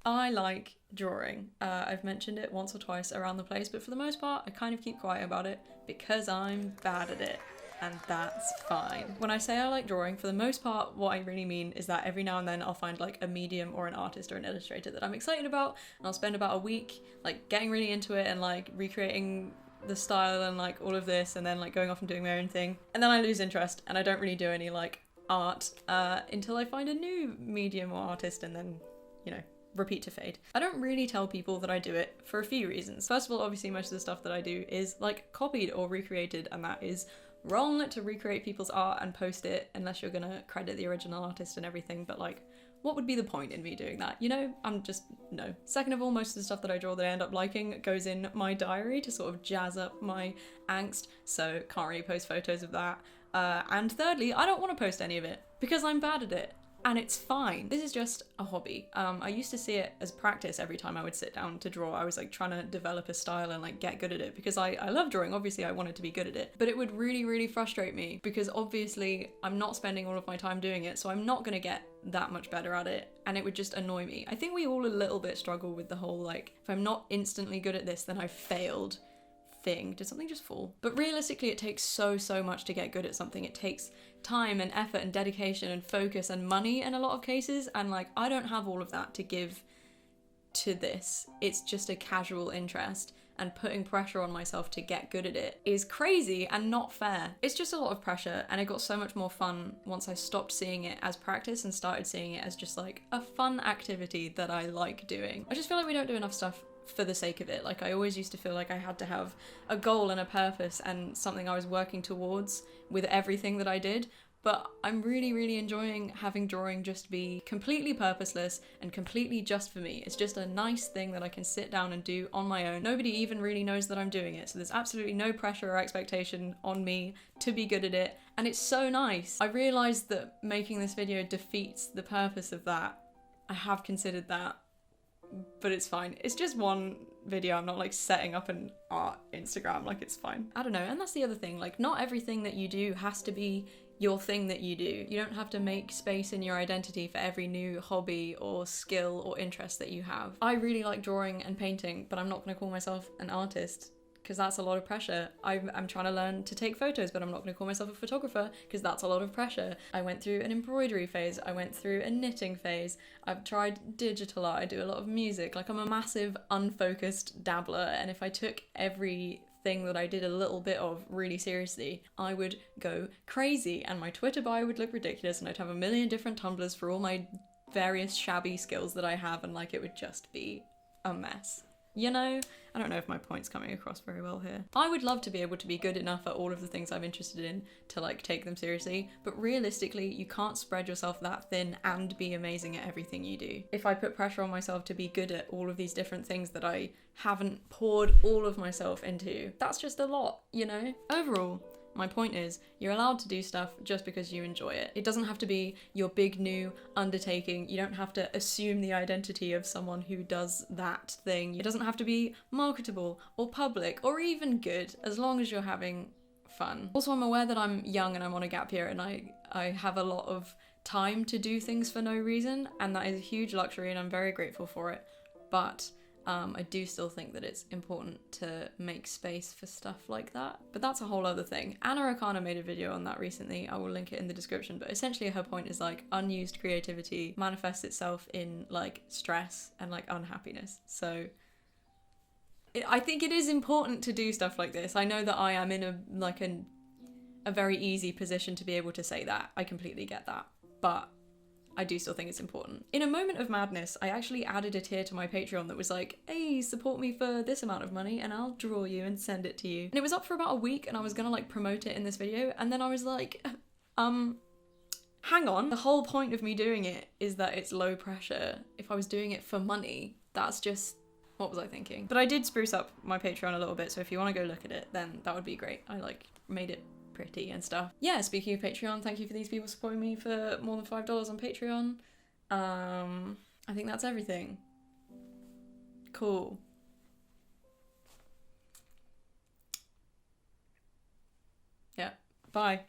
I like drawing. I've mentioned it once or twice around the place, but for the most part, I kind of keep quiet about it because I'm bad at it. And that's fine. When I say I like drawing, for the most part, what I really mean is that every now and then I'll find like a medium or an artist or an illustrator that I'm excited about, and I'll spend about a week like getting really into it and like recreating the style and like all of this, and then like going off and doing my own thing. And then I lose interest and I don't really do any like art until I find a new medium or artist, and then, you know, repeat to fade. I don't really tell people that I do it for a few reasons. First of all, obviously most of the stuff that I do is like copied or recreated, and that is wrong to recreate people's art and post it unless you're gonna credit the original artist and everything, but like, what would be the point in me doing that? You know, no. Second of all, most of the stuff that I draw that I end up liking goes in my diary to sort of jazz up my angst, so can't really post photos of that. And thirdly, I don't want to post any of it because I'm bad at it. And it's fine. This is just a hobby. I used to see it as practice every time I would sit down to draw. I was like trying to develop a style and like get good at it because I love drawing. Obviously I wanted to be good at it, but it would really, really frustrate me because obviously I'm not spending all of my time doing it. So I'm not going to get that much better at it, and it would just annoy me. I think we all a little bit struggle with the whole like, if I'm not instantly good at this, then I've failed thing. Did something just fall? But realistically, it takes so much to get good at something. It takes time and effort and dedication and focus and money in a lot of cases, and like, I don't have all of that to give to this. It's just a casual interest, and putting pressure on myself to get good at it is crazy and not fair. It's just a lot of pressure, and it got so much more fun once I stopped seeing it as practice and started seeing it as just like a fun activity that I like doing. I just feel like we don't do enough stuff for the sake of it. Like, I always used to feel like I had to have a goal and a purpose and something I was working towards with everything that I did. But I'm really, really enjoying having drawing just be completely purposeless and completely just for me. It's just a nice thing that I can sit down and do on my own. Nobody even really knows that I'm doing it, so there's absolutely no pressure or expectation on me to be good at it, and it's so nice. I realised that making this video defeats the purpose of that. I have considered that, but it's fine. It's just one video. I'm not like setting up an art Instagram, like, it's fine. I don't know, and that's the other thing, like, not everything that you do has to be your thing that you do. You don't have to make space in your identity for every new hobby or skill or interest that you have. I really like drawing and painting, but I'm not going to call myself an artist because that's a lot of pressure. I'm trying to learn to take photos, but I'm not going to call myself a photographer because that's a lot of pressure. I went through an embroidery phase, I went through a knitting phase, I've tried digital art, I do a lot of music. Like, I'm a massive unfocused dabbler, and if I took every thing that I did a little bit of really seriously, I would go crazy, and my Twitter bio would look ridiculous, and I'd have a million different tumblrs for all my various shabby skills that I have, and like, it would just be a mess. You know? I don't know if my point's coming across very well here. I would love to be able to be good enough at all of the things I'm interested in to like take them seriously, but realistically, you can't spread yourself that thin and be amazing at everything you do. If I put pressure on myself to be good at all of these different things that I haven't poured all of myself into, that's just a lot, you know? Overall, my point is, you're allowed to do stuff just because you enjoy it. It doesn't have to be your big new undertaking. You don't have to assume the identity of someone who does that thing. It doesn't have to be marketable or public or even good, as long as you're having fun. Also, I'm aware that I'm young and I'm on a gap year, and I have a lot of time to do things for no reason, and that is a huge luxury, and I'm very grateful for it. But I do still think that it's important to make space for stuff like that. But that's a whole other thing. Akana made a video on that recently. I will link it in the description. But essentially her point is like, unused creativity manifests itself in like stress and like unhappiness. So I think it is important to do stuff like this. I know that I am in a very easy position to be able to say that. I completely get that. But I do still think it's important. In a moment of madness, I actually added a tier to my Patreon that was like, hey, support me for this amount of money and I'll draw you and send it to you. And it was up for about a week, and I was gonna like promote it in this video, and then I was like, hang on. The whole point of me doing it is that it's low pressure. If I was doing it for money, that's just, what was I thinking? But I did spruce up my Patreon a little bit, so if you want to go look at it, then that would be great. I like made it pretty and stuff. Yeah, speaking of Patreon, thank you for these people supporting me for more than $5 on Patreon. I think that's everything. Cool. Yeah, bye.